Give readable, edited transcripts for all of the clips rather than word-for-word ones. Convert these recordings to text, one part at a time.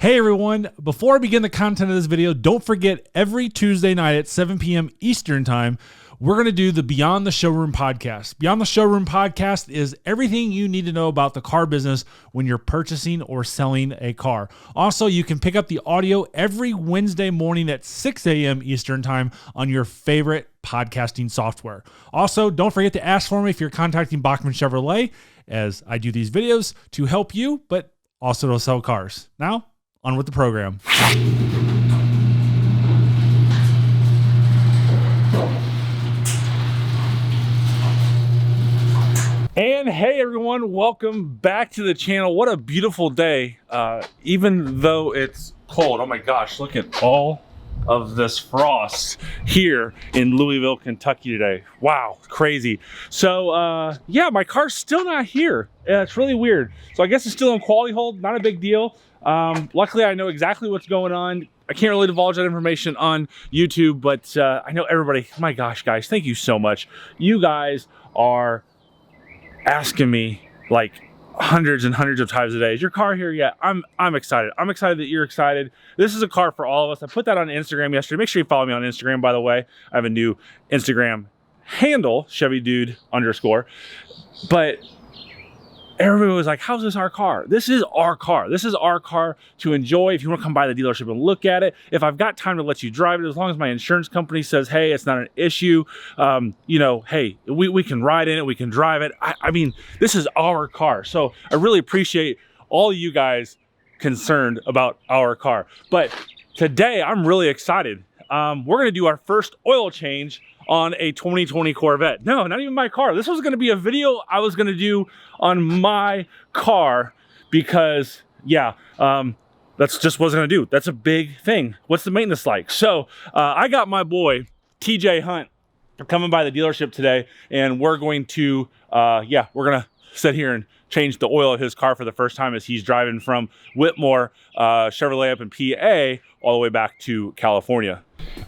Hey everyone, before I begin the content of this video, don't forget every Tuesday night at 7 p.m. Eastern time, we're going to do the Beyond the Showroom podcast. Beyond the Showroom podcast is everything you need to know about the car business when you're purchasing or selling a car. Also, you can pick up the audio every Wednesday morning at 6 a.m. Eastern time on your favorite podcasting software. Also, don't forget to ask for me if you're contacting Bachman Chevrolet, as I do these videos to help you, but also to sell cars. Now, on with the program. And hey everyone, welcome back to the channel. What a beautiful day, even though it's cold. Oh my gosh, look at all of this frost here in Louisville, Kentucky today. Wow, crazy. So yeah, my car's still not here. It's really weird. So I guess it's still on quality hold, not a big deal. Luckily I know exactly what's going on. I can't really divulge that information on YouTube, but I know everybody, my gosh guys, thank you so much. You guys are asking me like hundreds and hundreds of times a day, is your car here yet? I'm excited. I'm excited that you're excited. This is a car for all of us. I put that on Instagram yesterday. Make sure you follow me on Instagram, by the way. I have a new Instagram handle, Chevy Dude _. But everybody was like, how's this our car? This is our car. This is our car to enjoy. If you want to come by the dealership and look at it, if I've got time to let you drive it, as long as my insurance company says, hey, it's not an issue, you know, hey, we can ride in it, we can drive it. I mean, this is our car. So I really appreciate all you guys concerned about our car. But today I'm really excited. We're going to do our first oil change on a 2020 Corvette. No, not even my car. This was going to be a video I was going to do on my car because, yeah, that's just what I was going to do. That's a big thing. What's the maintenance like? So I got my boy, TJ Hunt, coming by the dealership today, and we're going to, yeah, we're going to sit here and change the oil of his car for the first time as he's driving from Whitmoyer Chevrolet up in PA all the way back to California.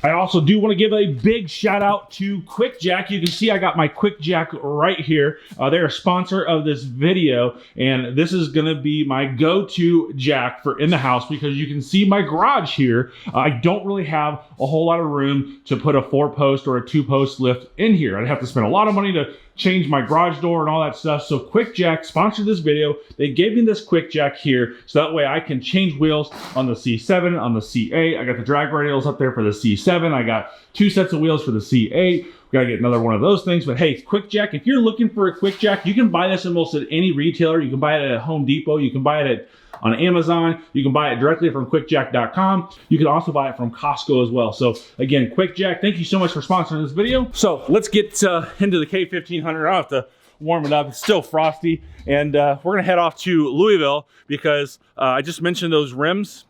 I also do want to give a big shout out to Quick Jack. You can see I got my Quick Jack right here. They're a sponsor of this video, and this is going to be my go-to jack for in the house because you can see my garage here. I don't really have a whole lot of room to put a 4-post or a 2-post lift in here. I'd have to spend a lot of money to change my garage door and all that stuff. So Quick Jack sponsored this video. They gave me this Quick Jack here so that way I can change wheels on the C7, on the C8. I got the drag radials up there for the C7. I got 2 sets of wheels for the C8. We gotta get another one of those things. But hey, Quick Jack, if you're looking for a Quick Jack, you can buy this almost at any retailer. You can buy it at Home Depot. You can buy it on Amazon. You can buy it directly from quickjack.com. You can also buy it from Costco as well. So again, Quick Jack, thank you so much for sponsoring this video. So let's get into the K1500. I'll have to warm it up. It's still frosty. And we're gonna head off to Louisville because I just mentioned those rims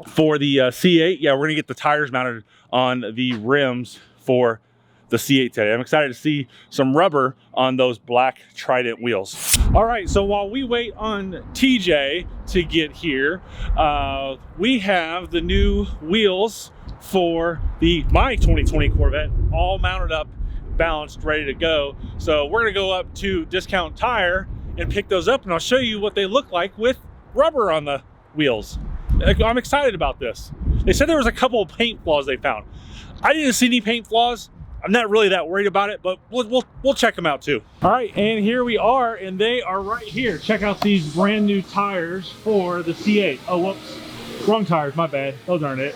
for the C8. Yeah, we're gonna get the tires mounted on the rims for the C8 today. I'm excited to see some rubber on those black Trident wheels. All right, so while we wait on TJ to get here, we have the new wheels for my 2020 Corvette all mounted up, balanced, ready to go. So we're gonna go up to Discount Tire and pick those up, and I'll show you what they look like with rubber on the wheels. I'm excited about this. They said there was a couple of paint flaws they found. I didn't see any paint flaws. I'm not really that worried about it, but we'll check them out too. All right, and here we are, and they are right here. Check out these brand new tires for the C8. Oh, whoops, wrong tires, my bad. Those aren't it.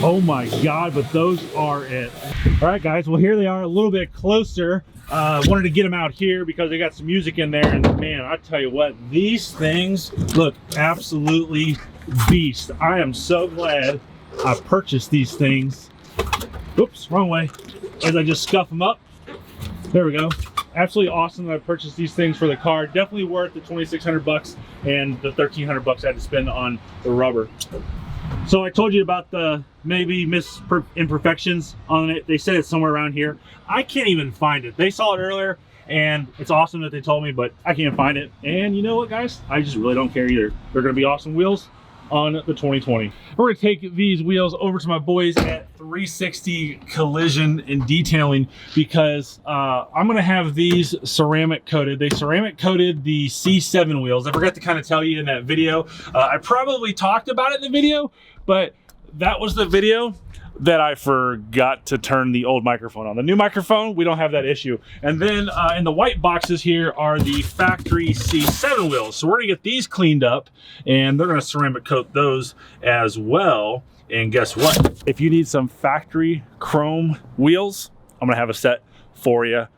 Oh my God, but those are it. All right, guys, well, here they are a little bit closer. Wanted to get them out here because they got some music in there, and man, I tell you what, these things look absolutely beast. I am so glad I purchased these things. Oops, wrong way. As I just scuff them up. There we go. Absolutely awesome that I purchased these things for the car. Definitely worth the 2,600 bucks and the 1,300 bucks I had to spend on the rubber. So I told you about the maybe imperfections on it. They said it's somewhere around here. I can't even find it. They saw it earlier, and it's awesome that they told me, but I can't find it. And you know what, guys? I just really don't care either. They're gonna be awesome wheels. on the 2020. We're gonna take these wheels over to my boys at 360 Collision and Detailing because I'm gonna have these ceramic coated. They ceramic coated the C7 wheels. I forgot to kind of tell you in that video. I probably talked about it in the video, but that was the video that I forgot to turn the old microphone on. The new microphone, we don't have that issue. And then in the white boxes here are the factory C7 wheels. So we're gonna get these cleaned up and they're gonna ceramic coat those as well. And guess what? If you need some factory chrome wheels, I'm gonna have a set for you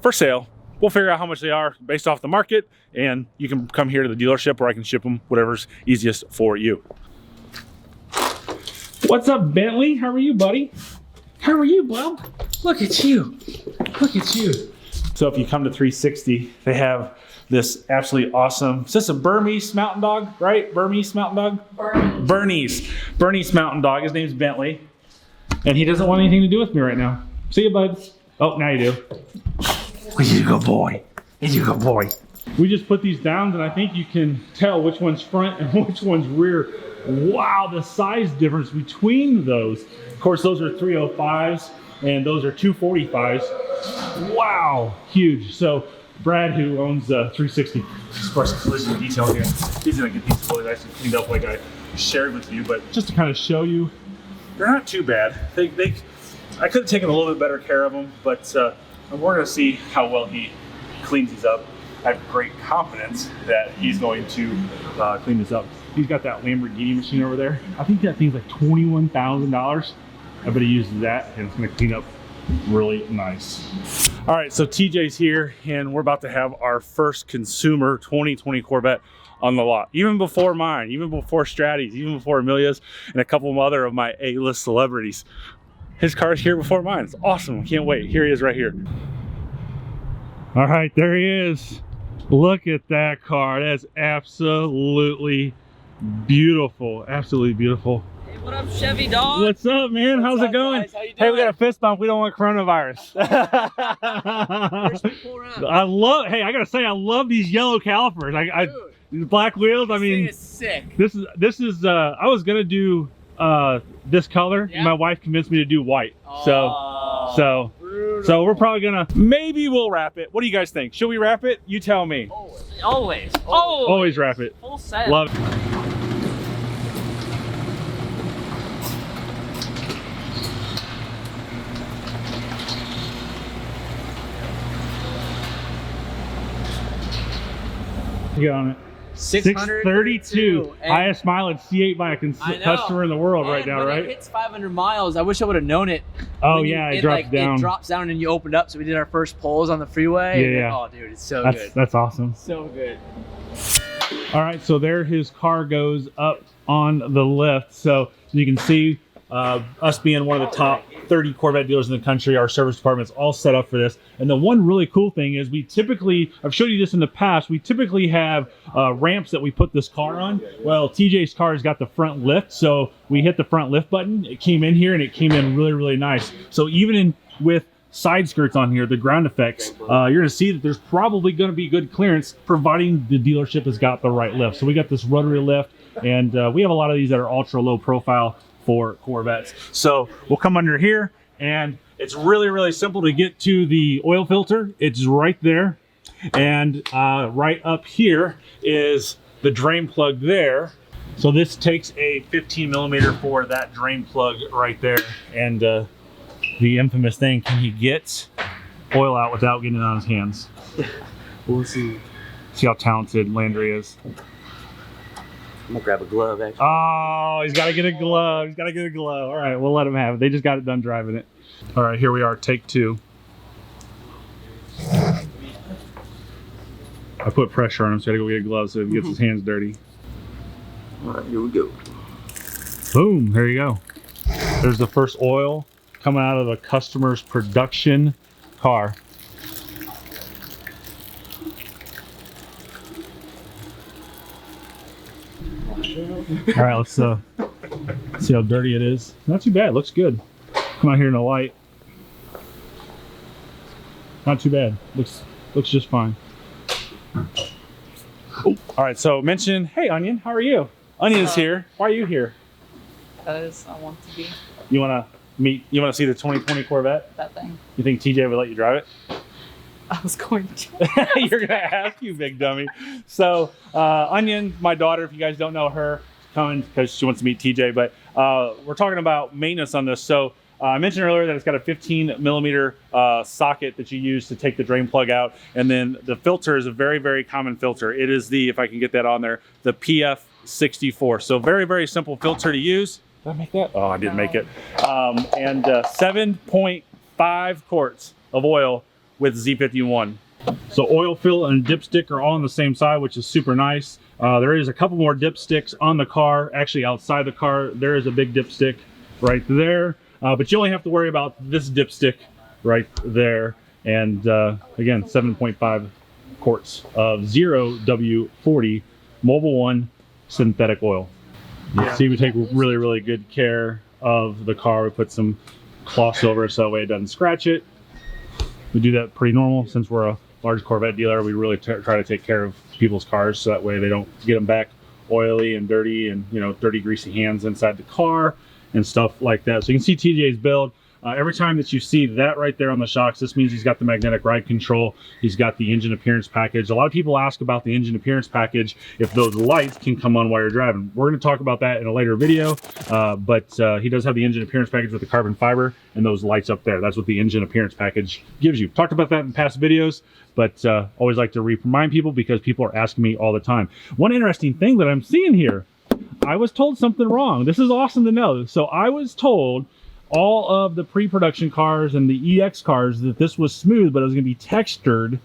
for sale. We'll figure out how much they are based off the market, and you can come here to the dealership or I can ship them, whatever's easiest for you. What's up, Bentley? How are you, buddy? How are you, bub? Look at you. Look at you. So if you come to 360, they have this absolutely awesome, is this a Burmese mountain dog, right? Burmese mountain dog? Bernie's mountain dog. His name's Bentley. And he doesn't want anything to do with me right now. See you, bud. Oh, now you do. He's a good boy. He's a good boy. We just put these down and I think you can tell which one's front and which one's rear. Wow, the size difference between those. Of course, those are 305s and those are 245s. Wow, huge. So Brad, who owns 360 Express Collision Detail here, he's gonna get these really nicely cleaned up like I shared with you. But just to kind of show you, they're not too bad. I could have taken a little bit better care of them, but we're gonna see how well he cleans these up. I have great confidence that he's going to clean this up. He's got that Lamborghini machine over there. I think that thing's like $21,000. I bet he uses that and it's gonna clean up really nice. All right, so TJ's here and we're about to have our first consumer 2020 Corvette on the lot. Even before mine, even before Stratty's, even before Amelia's and a couple of other of my A-list celebrities. His car's here before mine. It's awesome, I can't wait. Here he is right here. All right, there he is. Look at that car. That's absolutely beautiful. Absolutely beautiful. Hey, what up, Chevy Dog? What's up, man? How's it going? Guys? How you doing? Hey, we got a fist bump. We don't want coronavirus. Hey, I gotta say, I love these yellow calipers. These black wheels. I mean, this thing is sick. This is. I was gonna do this color. Yeah. My wife convinced me to do white. So we're probably gonna, maybe we'll wrap it. What do you guys think? Should we wrap it? You tell me. Always wrap it. Full set. Love it. Get on it. 632. Highest mileage C8 by a customer in the world right now, right? It hits 500 miles. I wish I would have known it. Oh yeah, it drops down. It drops down and you opened up. So we did our first polls on the freeway. Yeah. Oh, dude, it's so good. That's awesome. So good. All right, so there his car goes up on the lift. So you can see us being one of the top 30 Corvette dealers in the country, our service department's all set up for this. And the one really cool thing is we typically, I've showed you this in the past, we typically have ramps that we put this car on. Well, TJ's car has got the front lift, so we hit the front lift button, it came in here and it came in really, really nice. So even with side skirts on here, the ground effects, you're gonna see that there's probably gonna be good clearance providing the dealership has got the right lift. So we got this rotary lift and we have a lot of these that are ultra low profile for Corvettes. So we'll come under here and it's really, really simple to get to the oil filter. It's right there. And right up here is the drain plug there. So this takes a 15 millimeter for that drain plug right there. And the infamous thing, can he get oil out without getting it on his hands? We'll see. See how talented Landry is. I'm gonna grab a glove, actually. Oh, he's got to get a glove. He's got to get a glove. All right, we'll let him have it. They just got it done driving it. All right, here we are, take two. I put pressure on him, so I got to go get a glove so he gets his hands dirty. All right, here we go. Boom, there you go. There's the first oil coming out of the customer's production car. All right, let's see how dirty it is. Not too bad, looks good. Come out here in the light. Not too bad, looks just fine. Oh, all right, so mention, hey Onion, how are you? Onion's here. Why are you here? Because I want to be You want to meet? You want to see the 2020 Corvette? that thing. You think TJ would let you drive it? I was going to. You're gonna ask, you big dummy. So Onion, my daughter, if you guys don't know her, coming because she wants to meet TJ. But we're talking about maintenance on this. So I mentioned earlier that it's got a 15 millimeter socket that you use to take the drain plug out, and then the filter is a very, very common filter. It is the, if I can get that on there, the PF64. So very, very simple filter to use. Did I make that? Oh, I didn't make it. And 7.5 quarts of oil with Z51. So oil fill and dipstick are all on the same side, which is super nice. There is a couple more dipsticks on the car, actually outside the car. There is a big dipstick right there, but you only have to worry about this dipstick right there. And again, 7.5 quarts of 0W40 Mobil 1 synthetic oil. You see, we take really, really good care of the car. We put some cloths over it so that way it doesn't scratch it. We do that pretty normal. Since we're a large Corvette dealer, we really try to take care of people's cars so that way they don't get them back oily and dirty and, you know, dirty, greasy hands inside the car and stuff like that. So you can see TJ's build. Every time that you see that right there on the shocks, this means he's got the magnetic ride control. He's got the engine appearance package. A lot of people ask about the engine appearance package, if those lights can come on while you're driving. We're going to talk about that in a later video, but he does have the engine appearance package with the carbon fiber and those lights up there. That's what the engine appearance package gives you. Talked about that in past videos, but always like to remind people because people are asking me all the time. One interesting thing that I'm seeing here, I was told something wrong. This is awesome to know. So I was told all of the pre-production cars and the EX cars that this was smooth, but it was going to be textured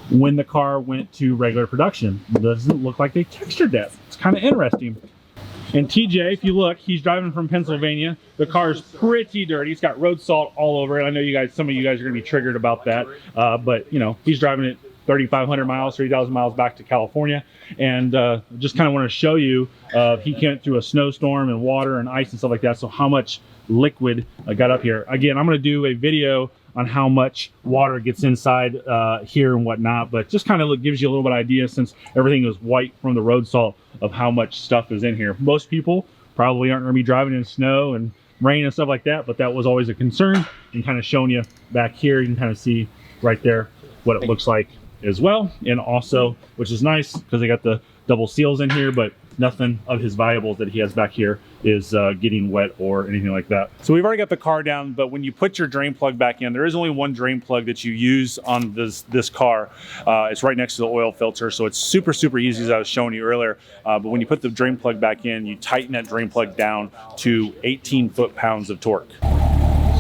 when the car went to regular production. It doesn't look like they textured that. It's kind of interesting. And TJ, if you look, he's driving from Pennsylvania. The car's pretty dirty. It's got road salt all over it. I know you guys, some of you guys are going to be triggered about that, but you know, he's driving it 3,500 miles, 3,000 miles back to California. And just kind of want to show you, he went through a snowstorm and water and ice and stuff like that. So how much liquid got up here. Again, I'm going to do a video on how much water gets inside here and whatnot, but just kind of gives you a little bit of idea, since everything is white from the road salt, of how much stuff is in here. Most people probably aren't going to be driving in snow and rain and stuff like that, but that was always a concern. And kind of showing you back here, you can kind of see right there what it looks like as well. And also, which is nice because they got the double seals in here, but nothing of his valuables that he has back here is getting wet or anything like that. So we've already got the car down, but when you put your drain plug back in, there is only one drain plug that you use on this car. It's right next to the oil filter, so it's super, super easy, as I was showing you earlier. But when you put the drain plug back in, you tighten that drain plug down to 18 foot-pounds of torque.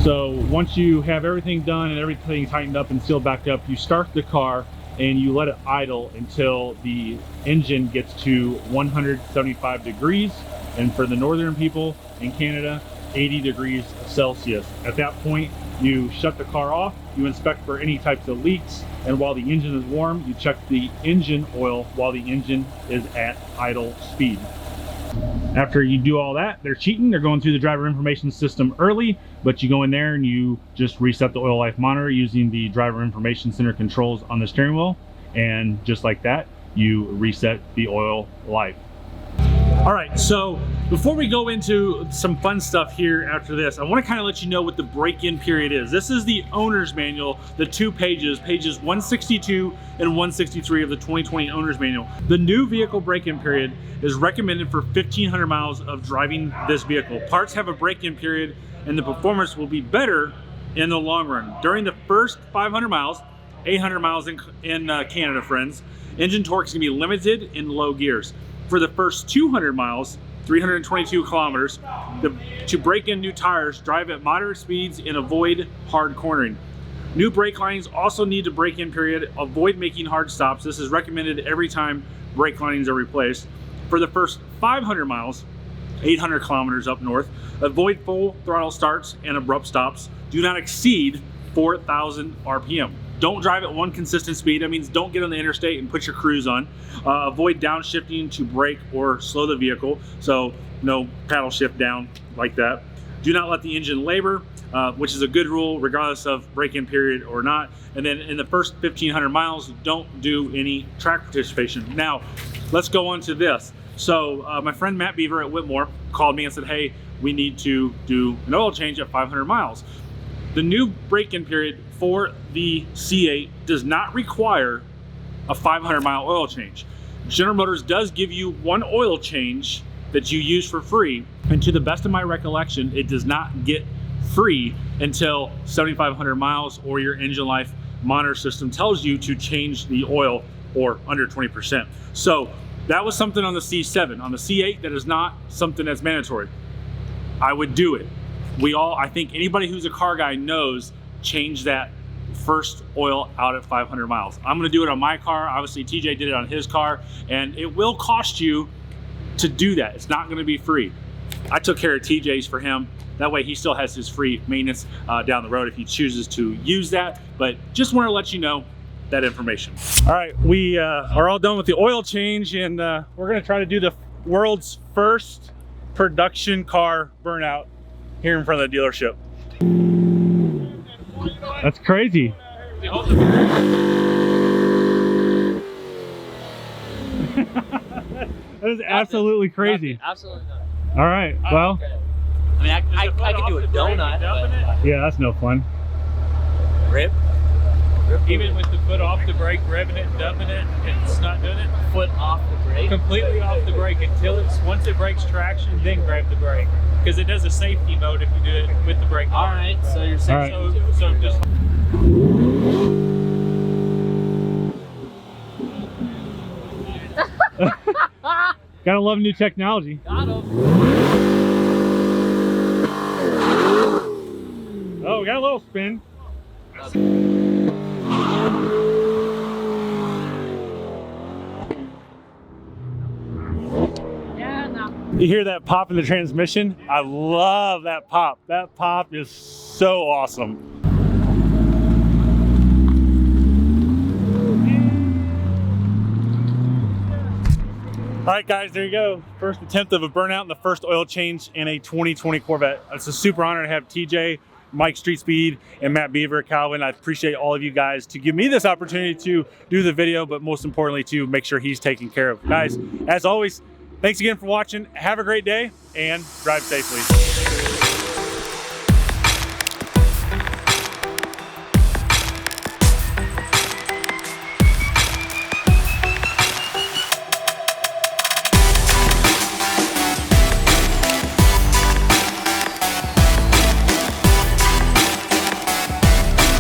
So once you have everything done and everything tightened up and sealed back up, you start the car and you let it idle until the engine gets to 175 degrees. And for the northern people in Canada, 80 degrees Celsius. At that point, you shut the car off, you inspect for any types of leaks, and while the engine is warm, you check the engine oil while the engine is at idle speed. After you do all that, they're cheating. They're going through the driver information system early, but you go in there and you just reset the oil life monitor using the driver information center controls on the steering wheel. And just like that, you reset the oil life. All right, so before we go into some fun stuff here after this, I want to kind of let you know what the break-in period is. This is the owner's manual, the 2 pages, pages 162 and 163 of the 2020 owner's manual. The new vehicle break-in period is recommended for 1,500 miles of driving this vehicle. Parts have a break-in period and the performance will be better in the long run. During the first 500 miles, 800 miles in Canada, friends, engine torque is going to be limited in low gears. For the first 200 miles, 322 kilometers, to break in new tires, drive at moderate speeds and avoid hard cornering. New brake linings also need to break-in period. Avoid making hard stops. This is recommended every time brake linings are replaced. For the first 500 miles, 800 kilometers up north, avoid full throttle starts and abrupt stops. Do not exceed 4,000 RPM. Don't drive at one consistent speed. That means don't get on the interstate and put your cruise on. Avoid downshifting to brake or slow the vehicle. So no paddle shift down like that. Do not let the engine labor, which is a good rule regardless of break-in period or not. And then in the first 1,500 miles, don't do any track participation. Now, let's go on to this. So my friend Matt Beaver at Whitmore called me and said, hey, we need to do an oil change at 500 miles. The new break-in period for the C8 does not require a 500 mile oil change. General Motors does give you one oil change that you use for free, and to the best of my recollection, it does not get free until 7,500 miles or your engine life monitor system tells you to change the oil or under 20%. So that was something on the C7. On the C8, that is not something that's mandatory. I would do it. I think anybody who's a car guy knows, change that first oil out at 500 miles. I'm gonna do it on my car. Obviously TJ did it on his car, and it will cost you to do that. It's not gonna be free. I took care of TJ's for him. That way he still has his free maintenance down the road if he chooses to use that. But just wanna let you know that information. All right, we are all done with the oil change, and we're gonna try to do the world's first production car burnout here in front of the dealership. That's crazy. That is absolutely crazy. Absolutely not. All right, well. Okay. I mean, I could do a donut, but... Yeah, that's no fun. Rip. Even with the foot off the brake, revving it, dumping it, it's not doing it. Foot off the brake. Completely off the brake until once it breaks traction, then grab the brake. Because it does a safety mode if you do it with the brake. All right, so you're saying... All right. So just... Gotta love new technology. Got him. Oh, we got a little spin. Yeah, no. You hear that pop in the transmission? I love that pop. That pop is so awesome. All right, guys, there you go. First attempt of a burnout and the first oil change in a 2020 Corvette. It's a super honor to have TJ, Mike Street Speed, and Matt Beaver, Calvin. I appreciate all of you guys to give me this opportunity to do the video, but most importantly, to make sure he's taken care of. Guys, as always, thanks again for watching. Have a great day and drive safely.